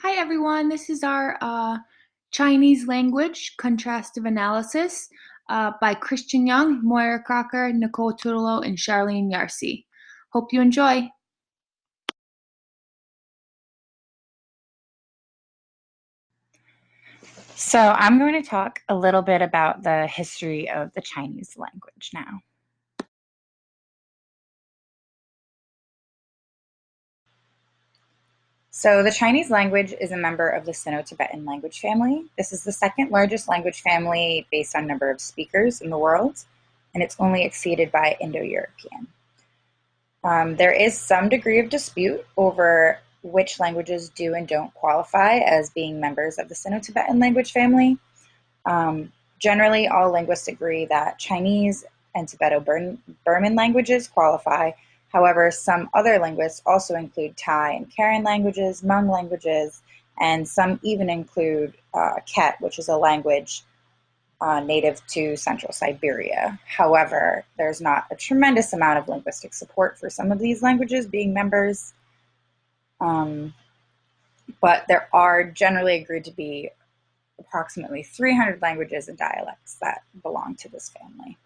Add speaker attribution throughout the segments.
Speaker 1: Hi everyone, this is our Chinese language contrastive analysis by Christian Young, Moira Crocker, Nicole Tutelo, and Charlene Yarsi. Hope you enjoy.
Speaker 2: So I'm going to talk a little bit about the history of the Chinese language now. So the Chinese language is a member of the Sino-Tibetan language family. This is the second largest language family based on number of speakers in the world, and it's only exceeded by Indo-European. There is some degree of dispute over which languages do and don't qualify as being members of the Sino-Tibetan language family. Generally, all linguists agree that Chinese and Tibeto-Burman languages qualify. However, some other linguists also include Thai and Karen languages, Hmong languages, and some even include Ket, which is a language native to central Siberia. However, there's not a tremendous amount of linguistic support for some of these languages being members, but there are generally agreed to be approximately 300 languages and dialects that belong to this family.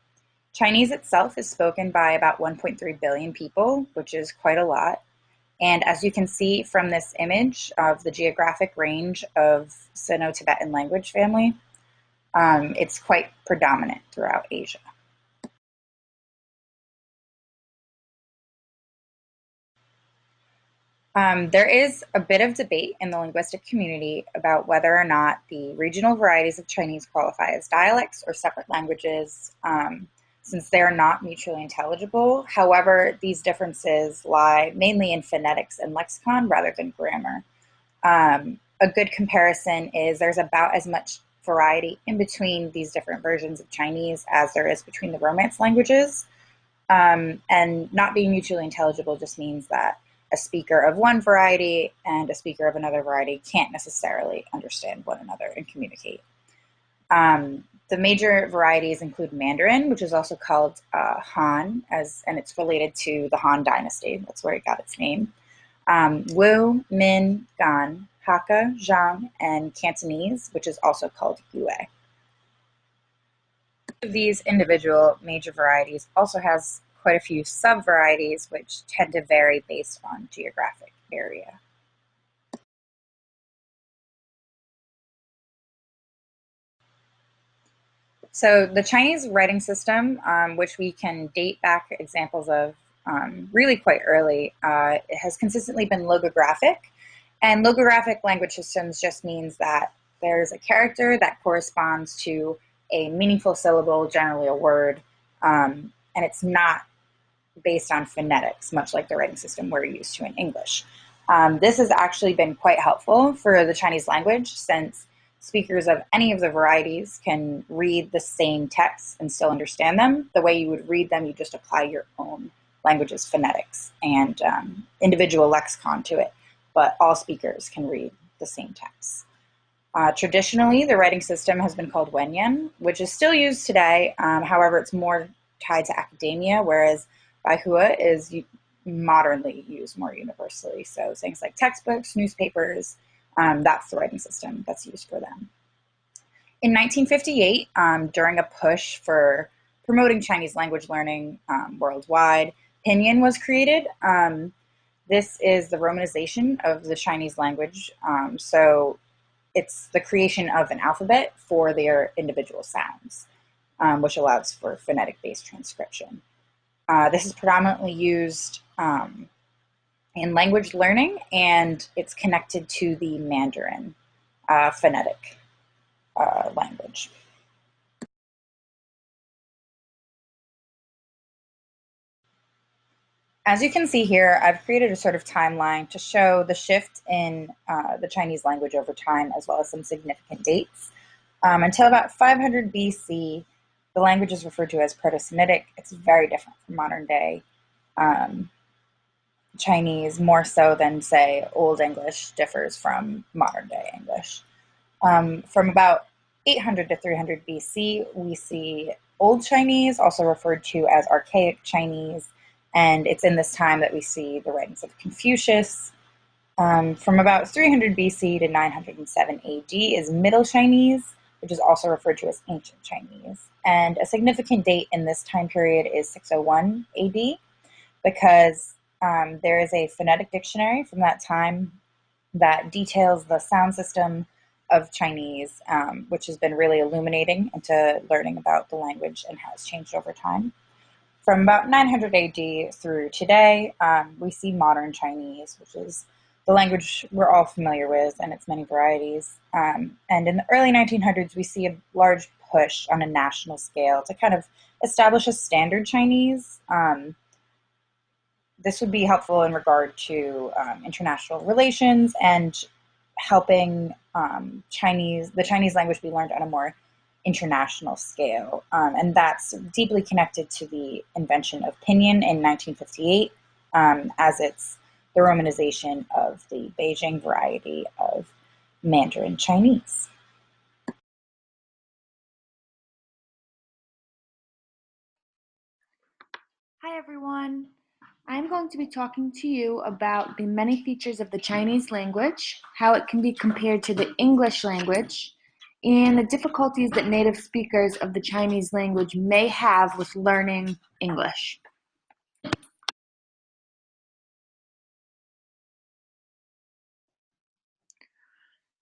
Speaker 2: Chinese itself is spoken by about 1.3 billion people, which is quite a lot. And as you can see from this image of the geographic range of Sino-Tibetan language family, it's quite predominant throughout Asia. There is a bit of debate in the linguistic community about whether or not the regional varieties of Chinese qualify as dialects or separate languages, since they are not mutually intelligible. However, these differences lie mainly in phonetics and lexicon rather than grammar. A good comparison is there's about as much variety in between these different versions of Chinese as there is between the Romance languages. And not being mutually intelligible just means that a speaker of one variety and a speaker of another variety can't necessarily understand one another and communicate. The major varieties include Mandarin, which is also called Han, and it's related to the Han Dynasty. That's where it got its name. Wu, Min, Gan, Hakka, Zhang, and Cantonese, which is also called Yue. Of these individual major varieties also has quite a few sub-varieties which tend to vary based on geographic area. So the Chinese writing system, which we can date back examples of really quite early, it has consistently been logographic. And logographic language systems just means that there's a character that corresponds to a meaningful syllable, generally a word, and it's not based on phonetics, much like the writing system we're used to in English. This has actually been quite helpful for the Chinese language since speakers of any of the varieties can read the same texts and still understand them. The way you would read them, you just apply your own language's phonetics and individual lexicon to it, but all speakers can read the same texts. Traditionally, the writing system has been called Wenyan, which is still used today. However, it's more tied to academia, whereas Baihua is modernly used more universally. So things like textbooks, newspapers, that's the writing system that's used for them. In 1958, during a push for promoting Chinese language learning worldwide, Pinyin was created. This is the romanization of the Chinese language. So it's the creation of an alphabet for their individual sounds, which allows for phonetic-based transcription. This is predominantly used in language learning, and it's connected to the Mandarin phonetic language. As you can see here, I've created a sort of timeline to show the shift in the Chinese language over time, as well as some significant dates. Until about 500 BC, the language is referred to as Proto-Semitic. It's very different from modern day Chinese, more so than, say, Old English differs from modern day English. From about 800 to 300 BC, we see Old Chinese, also referred to as Archaic Chinese, and it's in this time that we see the writings of Confucius, From about 300 BC to 907 AD is Middle Chinese, which is also referred to as Ancient Chinese. And a significant date in this time period is 601 AD because there is a phonetic dictionary from that time that details the sound system of Chinese, which has been really illuminating into learning about the language and how it's changed over time. From about 900 AD through today, we see modern Chinese, which is the language we're all familiar with and its many varieties. And in the early 1900s, we see a large push on a national scale to kind of establish a standard Chinese. This would be helpful in regard to international relations and helping the Chinese language be learned on a more international scale. And that's deeply connected to the invention of pinyin in 1958, as it's the romanization of the Beijing variety of Mandarin Chinese.
Speaker 1: Hi everyone. I'm going to be talking to you about the many features of the Chinese language, how it can be compared to the English language, and the difficulties that native speakers of the Chinese language may have with learning English.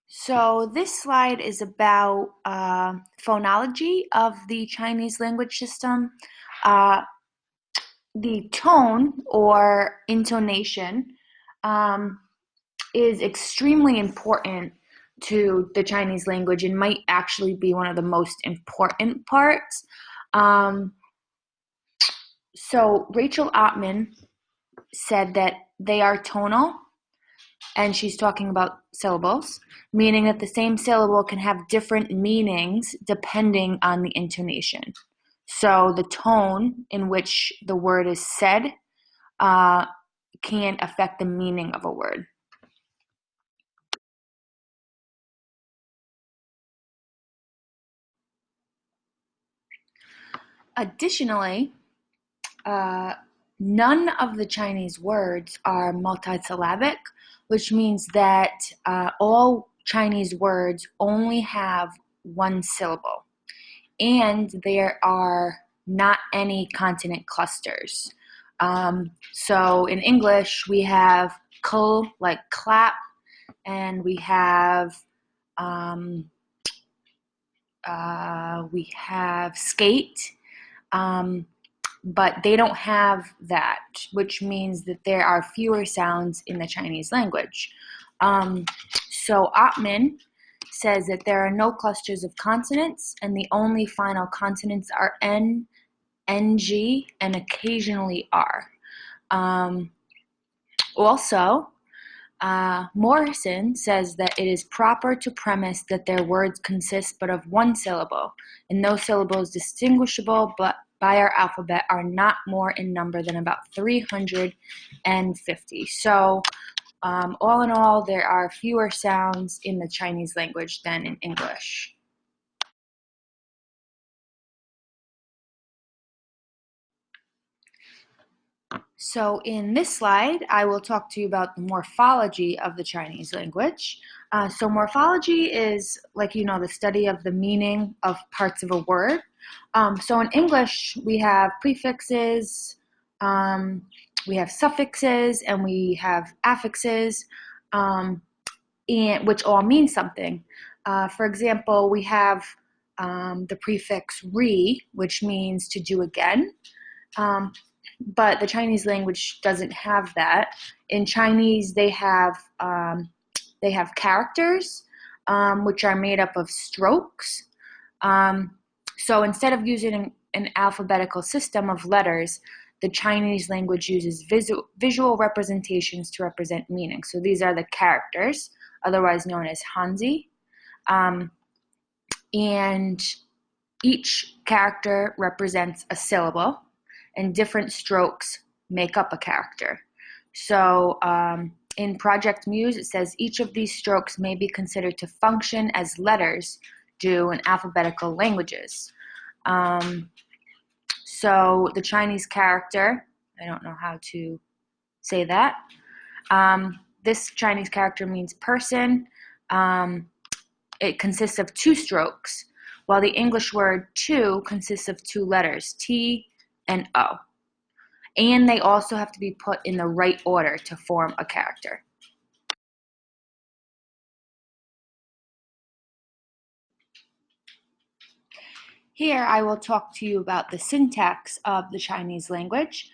Speaker 1: So this slide is about phonology of the Chinese language system. The tone or intonation is extremely important to the Chinese language and might actually be one of the most important parts. So Rachel Ottman said that they are tonal, and she's talking about syllables, meaning that the same syllable can have different meanings depending on the intonation. So the tone in which the word is said can affect the meaning of a word. Additionally, none of the Chinese words are multisyllabic, which means that all Chinese words only have one syllable, and there are not any consonant clusters. So in English, we have "ko" like clap, and we have skate, but they don't have that, which means that there are fewer sounds in the Chinese language. So Ottman says that there are no clusters of consonants, and the only final consonants are N, NG, and occasionally R. Also, Morrison says that it is proper to premise that their words consist but of one syllable, and those syllables distinguishable but by our alphabet are not more in number than about 350. So all in all, there are fewer sounds in the Chinese language than in English. So in this slide, I will talk to you about the morphology of the Chinese language. So morphology is, like you know, the study of the meaning of parts of a word. So in English, we have prefixes, we have suffixes, and we have affixes, which all mean something. For example, we have the prefix "re," which means to do again. But the Chinese language doesn't have that. In Chinese, they have characters, which are made up of strokes. So instead of using an alphabetical system of letters, the Chinese language uses visual representations to represent meaning. So these are the characters, otherwise known as Hanzi. And each character represents a syllable, and different strokes make up a character. So in Project Muse, it says each of these strokes may be considered to function as letters do in alphabetical languages. So the Chinese character, I don't know how to say that, this Chinese character means person. It consists of 2 strokes, while the English word two consists of 2 letters, T and O. And they also have to be put in the right order to form a character. Here I will talk to you about the syntax of the Chinese language.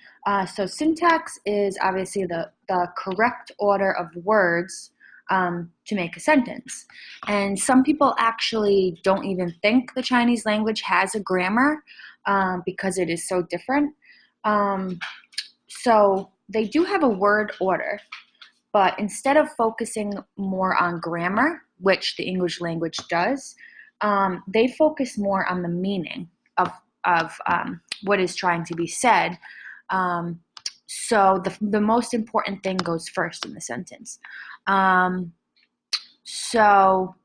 Speaker 1: So syntax is obviously the correct order of words to make a sentence. And some people actually don't even think the Chinese language has a grammar because it is so different. So they do have a word order, but instead of focusing more on grammar, which the English language does, they focus more on the meaning of what is trying to be said. So the most important thing goes first in the sentence. So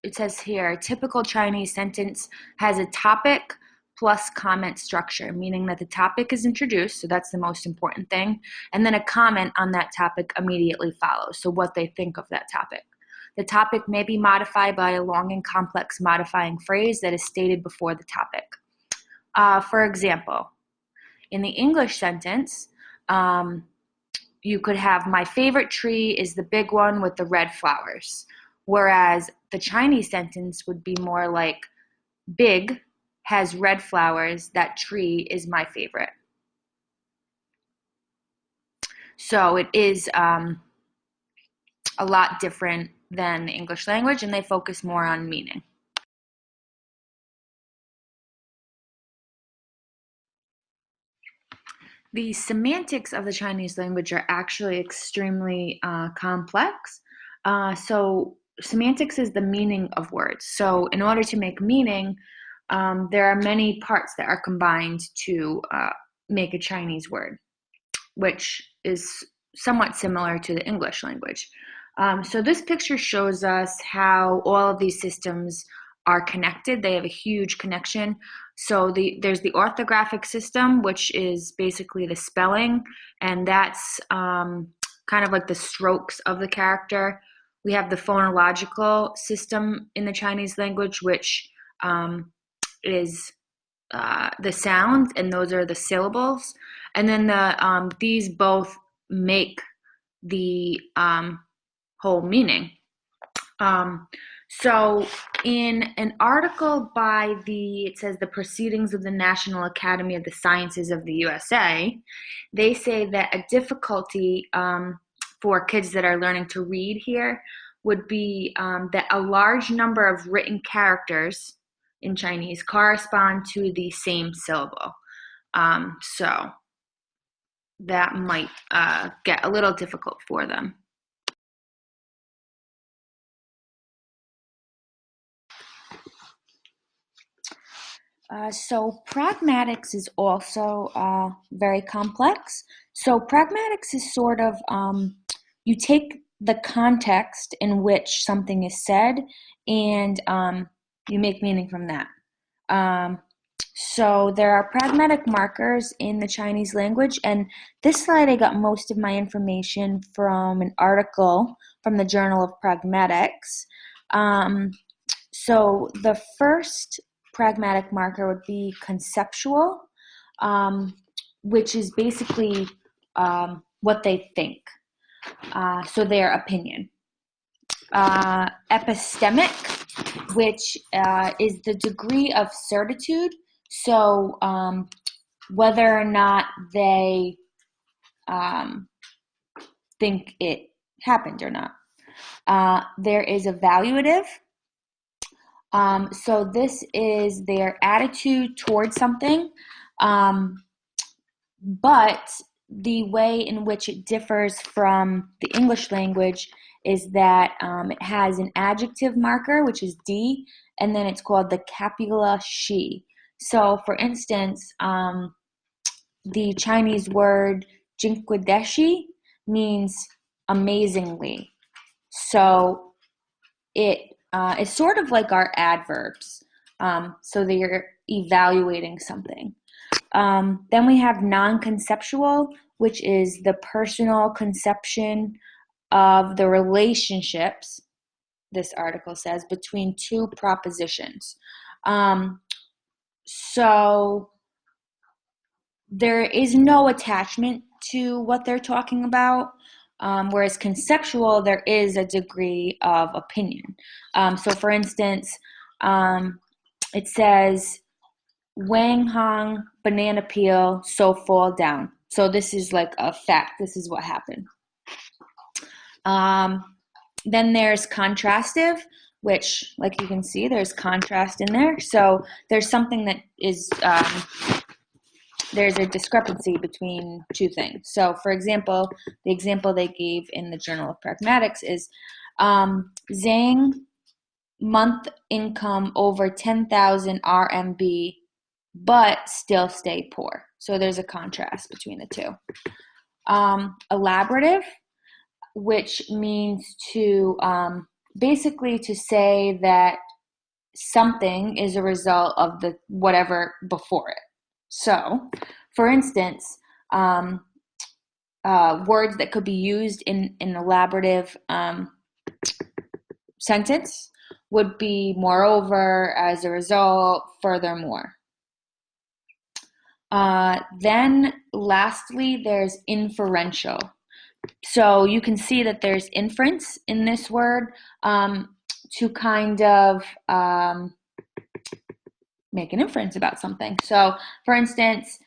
Speaker 1: it says here, a typical Chinese sentence has a topic plus comment structure, meaning that the topic is introduced, so that's the most important thing, and then a comment on that topic immediately follows, so what they think of that topic. The topic may be modified by a long and complex modifying phrase that is stated before the topic. For example, in the English sentence, you could have, my favorite tree is the big one with the red flowers, whereas the Chinese sentence would be more like, big has red flowers, that tree is my favorite. So it is a lot different than the English language, and they focus more on meaning. The semantics of the Chinese language are actually extremely complex. So semantics is the meaning of words. So in order to make meaning, there are many parts that are combined to make a Chinese word, which is somewhat similar to the English language. So this picture shows us how all of these systems are connected. They have a huge connection. So there's the orthographic system, which is basically the spelling, and that's kind of like the strokes of the character. We have the phonological system in the Chinese language, which is the sounds, and those are the syllables. And then these both make the whole meaning. So in an article by it says the Proceedings of the National Academy of the Sciences of the USA, they say that a difficulty for kids that are learning to read here would be that a large number of written characters in Chinese correspond to the same syllable. So that might get a little difficult for them. So pragmatics is also very complex. So pragmatics is sort of, you take the context in which something is said and you make meaning from that. So there are pragmatic markers in the Chinese language, and this slide I got most of my information from an article from the Journal of Pragmatics. So the first pragmatic marker would be conceptual, which is basically what they think, so their opinion. Epistemic, which is the degree of certitude, so whether or not they think it happened or not. There is evaluative. So this is their attitude towards something, but the way in which it differs from the English language is that it has an adjective marker, which is D, and then it's called the copula shi. So for instance, the Chinese word jinkwadeshi means amazingly. So it's sort of like our adverbs. So they're evaluating something. Then we have non-conceptual, which is the personal conception of the relationships, this article says, between two propositions. So there is no attachment to what they're talking about, whereas conceptual, there is a degree of opinion. So for instance, it says, Wang Hong, banana peel, so fall down. So this is like a fact. This is what happened. Then there's contrastive, which, like you can see, there's contrast in there. So there's something that is, there's a discrepancy between two things. So, for example, the example they gave in the Journal of Pragmatics is Zhang month income over 10,000 RMB, but still stay poor. So there's a contrast between the two. Elaborative, which means to basically to say that something is a result of the whatever before it. So, for instance, words that could be used in an elaborative sentence would be moreover, as a result, furthermore. Then lastly, there's inferential. So you can see that there's inference in this word to kind of make an inference about something. So, for instance,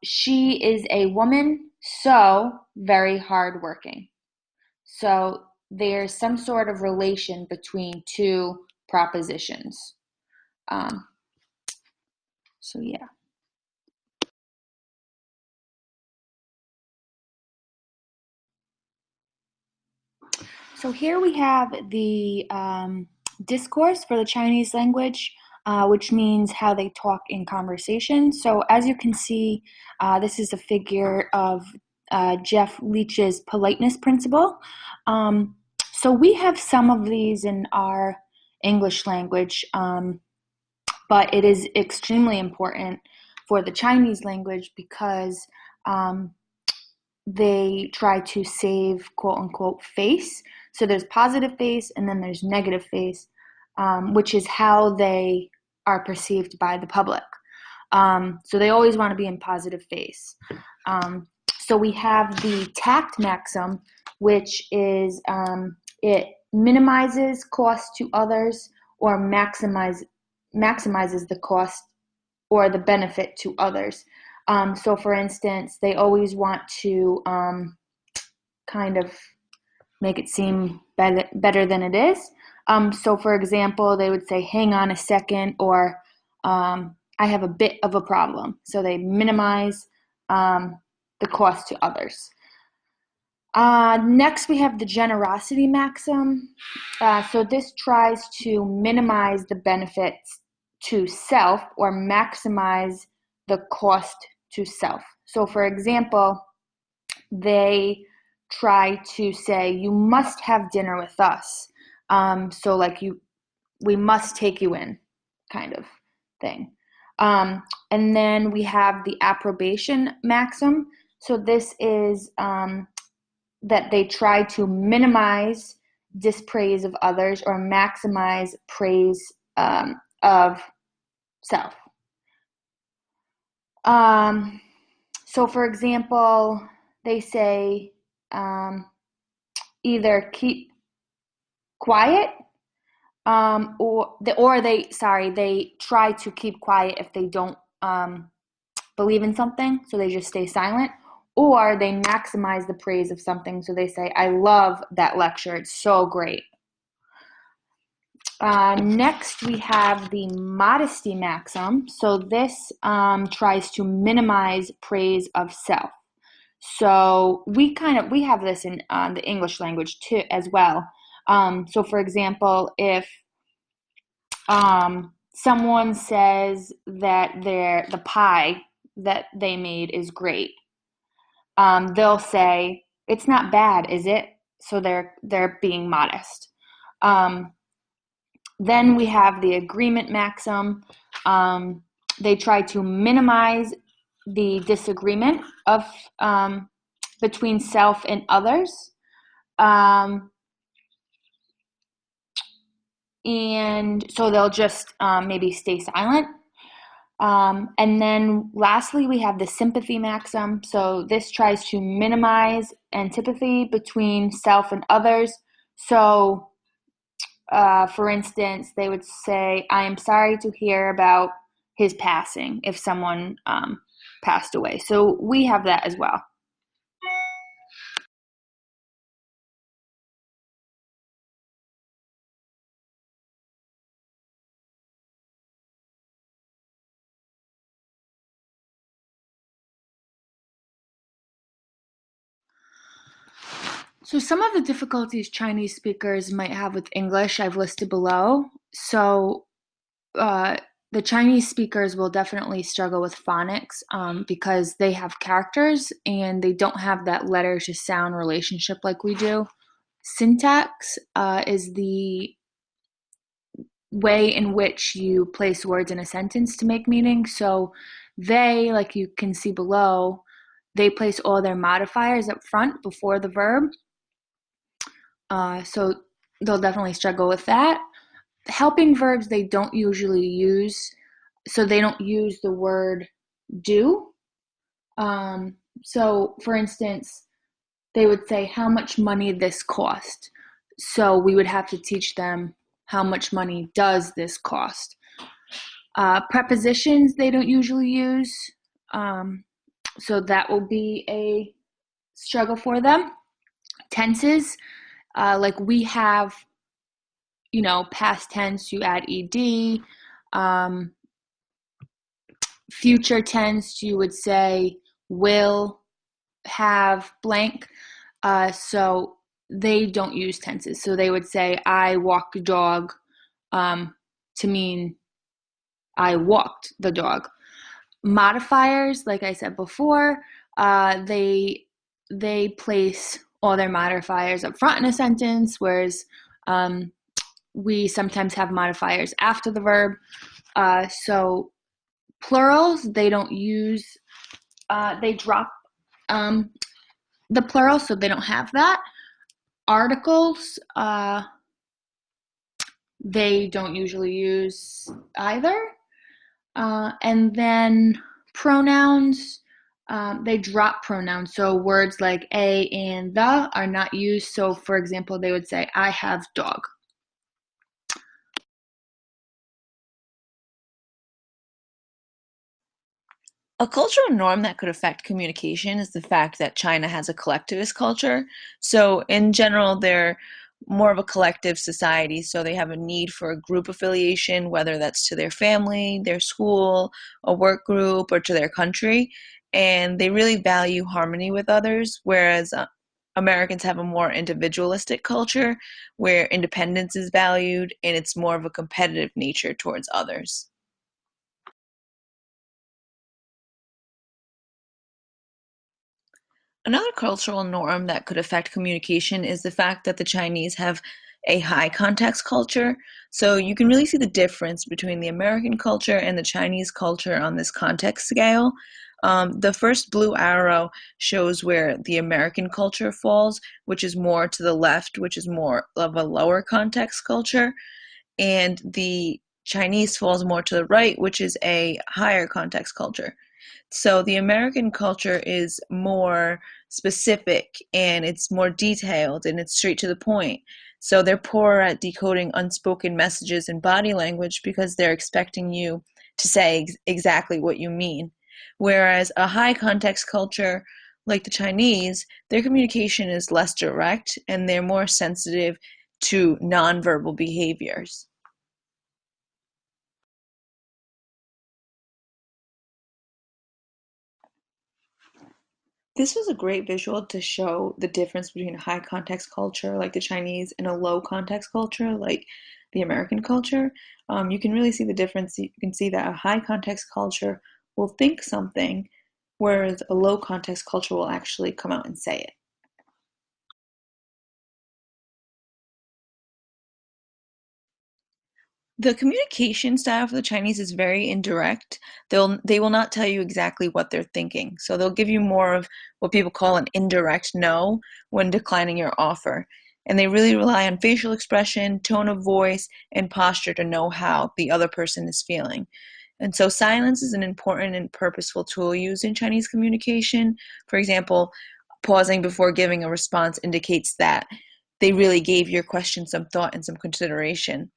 Speaker 1: she is a woman, so very hardworking. So there's some sort of relation between two propositions. So yeah. So here we have the discourse for the Chinese language, which means how they talk in conversation. So as you can see, this is a figure of Jeff Leach's politeness principle. So we have some of these in our English language, but it is extremely important for the Chinese language because they try to save quote unquote face. So there's positive face and then there's negative face, which is how they are perceived by the public. So they always want to be in positive face. So we have the tact maxim, which is it minimizes cost to others or maximizes the cost or the benefit to others. So for instance, they always want to kind of make it seem better than it is. So for example, they would say, hang on a second, or I have a bit of a problem. So they minimize the cost to others. Next, we have the generosity maxim. So this tries to minimize the benefits to self or maximize the cost to self. So for example, they try to say, you must have dinner with us. So like we must take you in kind of thing. And then we have the approbation maxim. So this is that they try to minimize dispraise of others or maximize praise of self. So for example, they say either keep quiet or they try to keep quiet if they don't believe in something, so they just stay silent, or they maximize the praise of something, so they say, I love that lecture, it's so great. Next, we have the modesty maxim. So this tries to minimize praise of self. So we have this in the English language too as well. So for example, if someone says that the pie that they made is great, they'll say, it's not bad, is it? So they're being modest. Then we have the agreement maxim. They try to minimize the disagreement of between self and others. Um, and so they'll just maybe stay silent. And then lastly, we have the sympathy maxim. So this tries to minimize antipathy between self and others. So, for instance, they would say, I am sorry to hear about his passing if someone passed away. So we have that as well. So some of the difficulties Chinese speakers might have with English I've listed below. So uh, the Chinese speakers will definitely struggle with phonics because they have characters and they don't have that letter to sound relationship like we do. Syntax is the way in which you place words in a sentence to make meaning. So they, like you can see below, they place all their modifiers up front before the verb. So they'll definitely struggle with that. Helping verbs they don't usually use, so they don't use the word do. So, for instance, they would say, how much money this cost? So we would have to teach them how much money does this cost. Prepositions they don't usually use, so that will be a struggle for them. Tenses, like we have, past tense, you add ed. Um, Future tense, you would say will have blank. So they don't use tenses. So they would say, I walk the dog to mean I walked the dog. Modifiers, like I said before, they place all their modifiers up front in a sentence, whereas we sometimes have modifiers after the verb. So plurals, they don't use, they drop the plural, so they don't have that. Articles, they don't usually use either. And then pronouns, they drop pronouns. So words like a and the are not used. So, for example, they would say, I have dog.
Speaker 3: A cultural norm that could affect communication is the fact that China has a collectivist culture. So, in general, they're more of a collective society, so they have a need for a group affiliation, whether that's to their family, their school, a work group, or to their country. And they really value harmony with others, whereas Americans have a more individualistic culture where independence is valued and it's more of a competitive nature towards others. Another cultural norm that could affect communication is the fact that the Chinese have a high context culture. So you can really see the difference between the American culture and the Chinese culture on this context scale. The first blue arrow shows where the American culture falls, which is more to the left, which is more of a lower context culture. And the Chinese falls more to the right, which is a higher context culture. So the American culture is more specific and it's more detailed and it's straight to the point. So they're poorer at decoding unspoken messages in body language because they're expecting you to say exactly what you mean. Whereas a high context culture like the Chinese, their communication is less direct and they're more sensitive to nonverbal behaviors. This was a great visual to show the difference between a high context culture like the Chinese and a low context culture like the American culture. You can really see the difference. You can see that a high context culture will think something, whereas a low context culture will actually come out and say it. The communication style for the Chinese is very indirect. They will not tell you exactly what they're thinking. So they'll give you more of what people call an indirect no when declining your offer. And they really rely on facial expression, tone of voice, and posture to know how the other person is feeling. And so silence is an important and purposeful tool used in Chinese communication. For example, pausing before giving a response indicates that they really gave your question some thought and some consideration.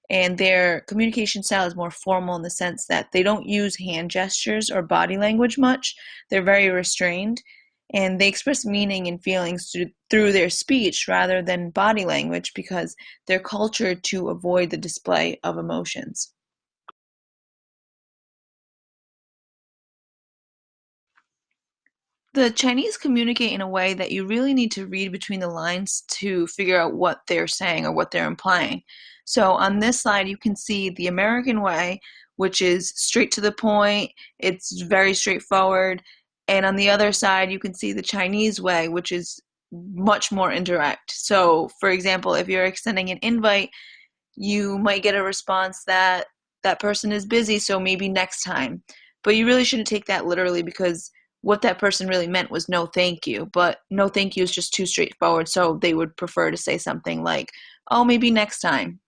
Speaker 3: And their communication style is more formal in the sense that they don't use hand gestures or body language much. They're very restrained, and they express meaning and feelings through their speech rather than body language because they're cultured to avoid the display of emotions. The Chinese communicate in a way that you really need to read between the lines to figure out what they're saying or what they're implying. So on this slide, you can see the American way, which is straight to the point, it's very straightforward. And on the other side, you can see the Chinese way, which is much more indirect. So, for example, if you're extending an invite, you might get a response that that person is busy, so maybe next time. But you really shouldn't take that literally because what that person really meant was no thank you. But no thank you is just too straightforward, so they would prefer to say something like, oh, maybe next time.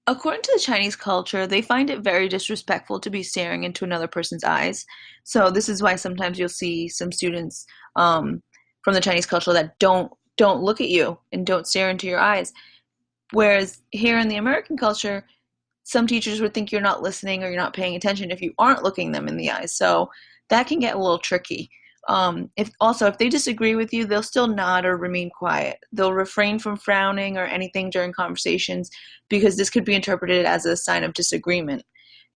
Speaker 3: According to the Chinese culture, they find it very disrespectful to be staring into another person's eyes. So this is why sometimes you'll see some students from the Chinese culture that don't look at you and don't stare into your eyes. Whereas here in the American culture, some teachers would think you're not listening or you're not paying attention if you aren't looking them in the eyes. So that can get a little tricky. If they disagree with you, they'll still nod or remain quiet. They'll refrain from frowning or anything during conversations because this could be interpreted as a sign of disagreement.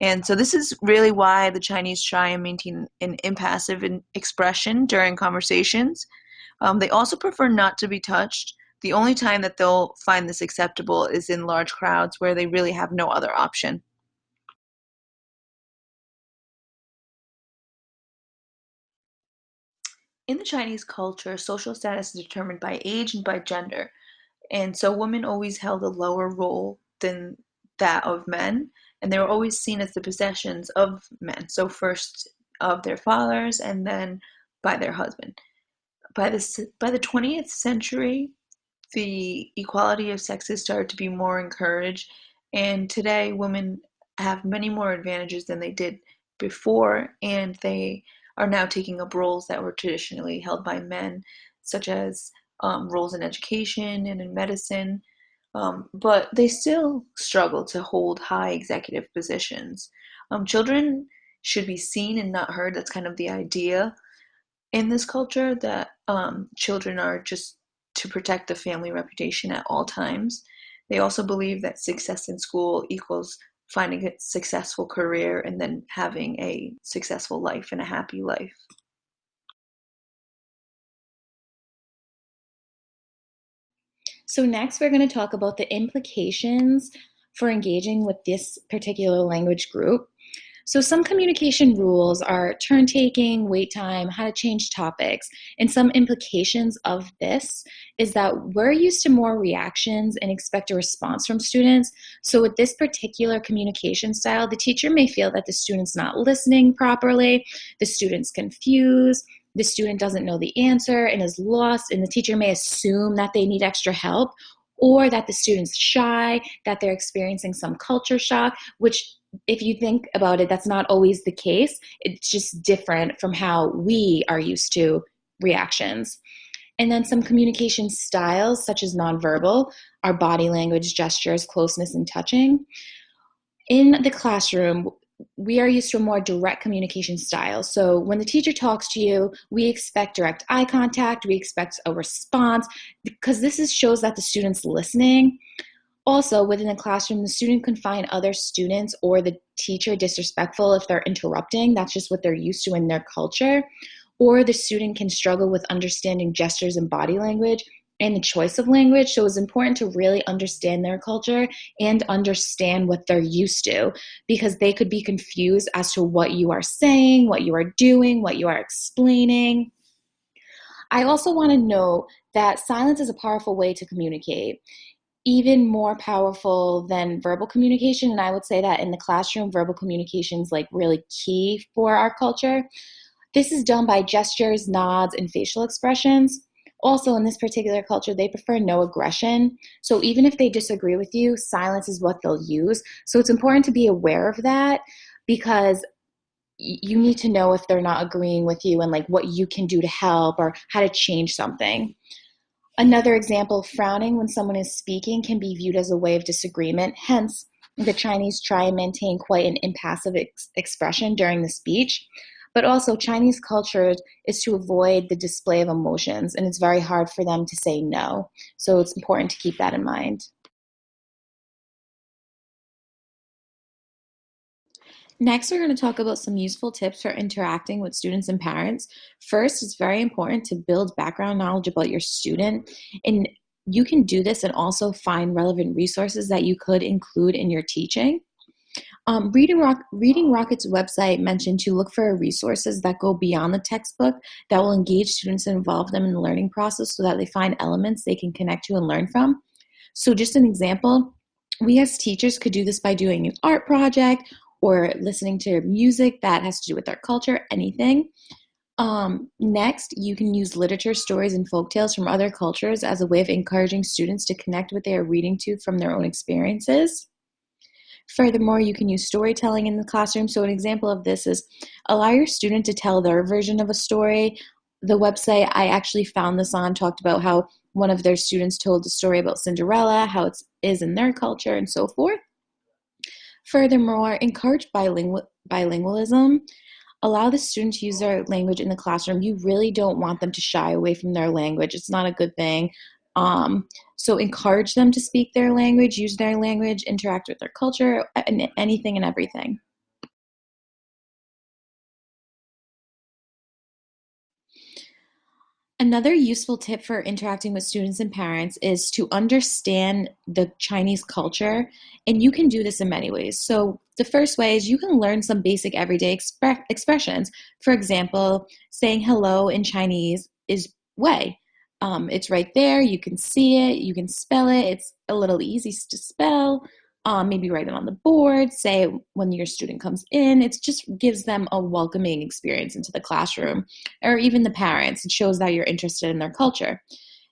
Speaker 3: And so this is really why the Chinese try and maintain an impassive expression during conversations. They also prefer not to be touched. The only time that they'll find this acceptable is in large crowds where they really have no other option. In the Chinese culture, social status is determined by age and by gender. And so women always held a lower role than that of men, and they were always seen as the possessions of men. So first of their fathers and then by their husband. By the 20th century, the equality of sexes started to be more encouraged, and today women have many more advantages than they did before, and they are now taking up roles that were traditionally held by men, such as roles in education and in medicine. But they still struggle to hold high executive positions. Children should be seen and not heard. That's kind of the idea in this culture that children are just to protect the family reputation at all times. They also believe that success in school equals finding a successful career and then having a successful life and a happy life.
Speaker 1: So next we're going to talk about the implications for engaging with this particular language group. So some communication rules are turn taking, wait time, how to change topics, and some implications of this is that we're used to more reactions and expect a response from students. So with this particular communication style, the teacher may feel that the student's not listening properly, the student's confused, the student doesn't know the answer and is lost, and the teacher may assume that they need extra help, or that the student's shy, that they're experiencing some culture shock, which if you think about it, that's not always the case. It's just different from how we are used to reactions. And then some communication styles, such as nonverbal, our body language, gestures, closeness, and touching. In the classroom, we are used to a more direct communication style. So when the teacher talks to you, we expect direct eye contact, we expect a response, because shows that the student's listening. Also, within the classroom, the student can find other students or the teacher disrespectful if they're interrupting. That's just what they're used to in their culture. Or the student can struggle with understanding gestures and body language and the choice of language. So it's important to really understand their culture and understand what they're used to, because they could be confused as to what you are saying, what you are doing, what you are explaining. I also want to note that silence is a powerful way to communicate, even more powerful than verbal communication. And I would say that in the classroom, verbal communication is like really key for our culture. This is done by gestures, nods, and facial expressions. Also, in this particular culture, they prefer no aggression. So even if they disagree with you, silence is what they'll use. So it's important to be aware of that because you need to know if they're not agreeing with you and like what you can do to help or how to change something. Another example, frowning when someone is speaking can be viewed as a way of disagreement. Hence, the Chinese try and maintain quite an impassive expression during the speech. But also, Chinese culture is to avoid the display of emotions, and it's very hard for them to say no. So it's important to keep that in mind. Next, we're going to talk about some useful tips for interacting with students and parents. First, it's very important to build background knowledge about your student, and you can do this and also find relevant resources that you could include in your teaching. Reading Rocket's website mentioned to look for resources that go beyond the textbook that will engage students and involve them in the learning process so that they find elements they can connect to and learn from. So just an example, we as teachers could do this by doing an art project or listening to music that has to do with our culture, anything. Next, you can use literature, stories, and folktales from other cultures as a way of encouraging students to connect what they are reading to from their own experiences. Furthermore, you can use storytelling in the classroom. So an example of this is allow your student to tell their version of a story. The website I actually found this on talked about how one of their students told a story about Cinderella, how it is in their culture, and so forth. Furthermore, encourage bilingualism. Allow the student to use their language in the classroom. You really don't want them to shy away from their language. It's not a good thing. So encourage them to speak their language, use their language, interact with their culture, and anything and everything. Another useful tip for interacting with students and parents is to understand the Chinese culture, and you can do this in many ways. So the first way is you can learn some basic everyday expressions. For example, saying hello in Chinese is wei. It's right there. You can see it. You can spell it. It's a little easy to spell. Maybe write it on the board. Say it when your student comes in. It just gives them a welcoming experience into the classroom, or even the parents. It shows that you're interested in their culture.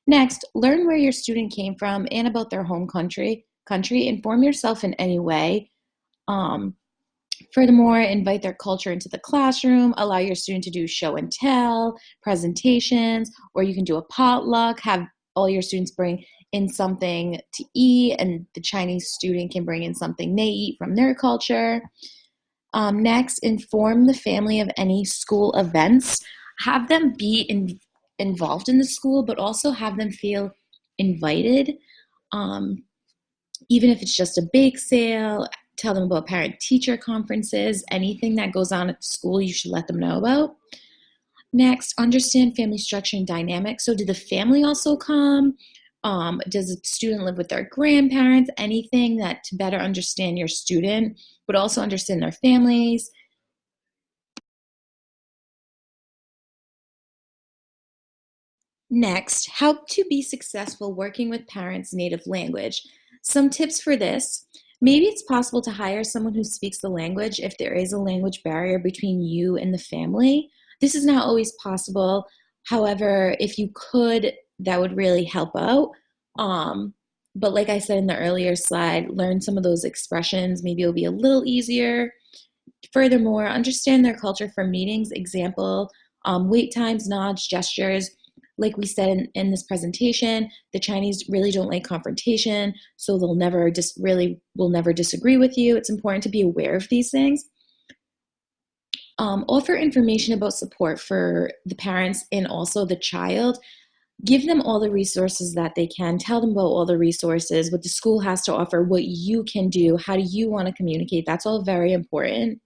Speaker 1: Next, learn where your student came from and about their home country. Inform yourself in any way. Furthermore, invite their culture into the classroom. Allow your student to do show and tell, presentations, or you can do a potluck. Have all your students bring in something to eat, and the Chinese student can bring in something they eat from their culture. Next, inform the family of any school events. Have them be involved in the school, but also have them feel invited. Even if it's just a bake sale, tell them about parent-teacher conferences, anything that goes on at the school you should let them know about. Next, understand family structure and dynamics. So did the family also come? Does the student live with their grandparents? Anything that to better understand your student, but also understand their families. Next, how to be successful working with parents' native language. Some tips for this. Maybe it's possible to hire someone who speaks the language if there is a language barrier between you and the family. This is not always possible. However, if you could, that would really help out. But like I said in the earlier slide, learn some of those expressions. Maybe it'll be a little easier. Furthermore, understand their culture for meetings. Example, wait times, nods, gestures. Like we said in this presentation, the Chinese really don't like confrontation, so they'll never will never disagree with you. It's important to be aware of these things. Offer information about support for the parents and also the child. Give them all the resources that they can. Tell them about all the resources, what the school has to offer, what you can do, how do you want to communicate. That's all very important.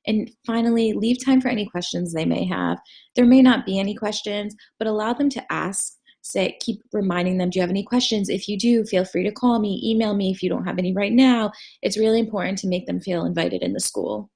Speaker 1: And finally, leave time for any questions they may have. There may not be any questions, but allow them to ask. Keep reminding them, do you have any questions? If you do, feel free to call me, email me if you don't have any right now. It's really important to make them feel invited in the school.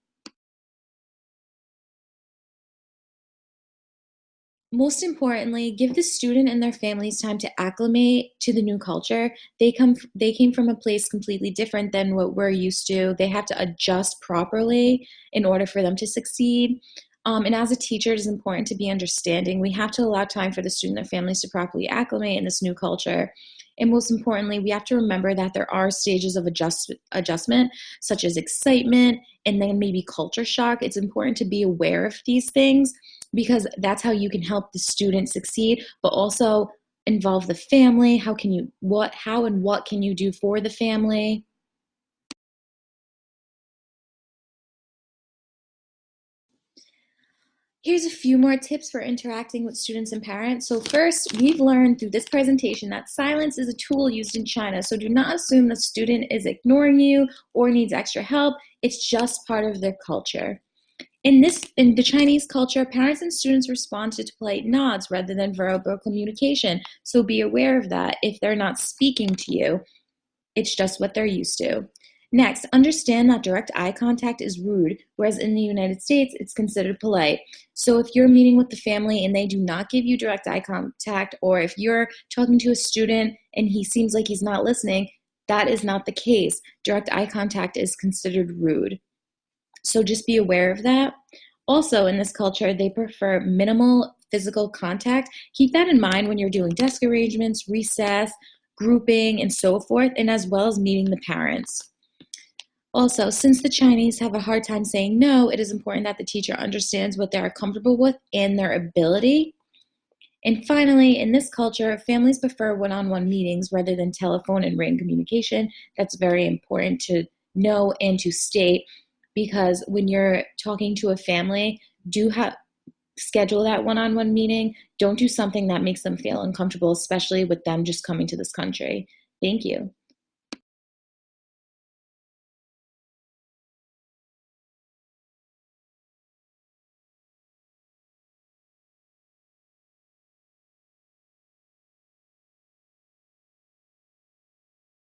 Speaker 4: Most importantly, give the student and their families time to acclimate to the new culture. They came from a place completely different than what we're used to. They have to adjust properly in order for them to succeed. And as a teacher, it is important to be understanding. We have to allow time for the student and their families to properly acclimate in this new culture. And most importantly, we have to remember that there are stages of adjustment, such as excitement and then maybe culture shock. It's important to be aware of these things because that's how you can help the student succeed, but also involve the family. How and what can you do for the family? Here's a few more tips for interacting with students and parents. So first, we've learned through this presentation that silence is a tool used in China. So do not assume the student is ignoring you or needs extra help. It's just part of their culture. In the Chinese culture, parents and students respond to polite nods rather than verbal communication. So be aware of that. If they're not speaking to you, it's just what they're used to. Next, understand that direct eye contact is rude, whereas in the United States, it's considered polite. So if you're meeting with the family and they do not give you direct eye contact, or if you're talking to a student and he seems like he's not listening, that is not the case. Direct eye contact is considered rude. So just be aware of that. Also, in this culture, they prefer minimal physical contact. Keep that in mind when you're doing desk arrangements, recess, grouping, and so forth, and as well as meeting the parents. Also, since the Chinese have a hard time saying no, it is important that the teacher understands what they are comfortable with and their ability. And finally, in this culture, families prefer one-on-one meetings rather than telephone and written communication. That's very important to know and to state because when you're talking to a family, schedule that one-on-one meeting. Don't do something that makes them feel uncomfortable, especially with them just coming to this country. Thank you.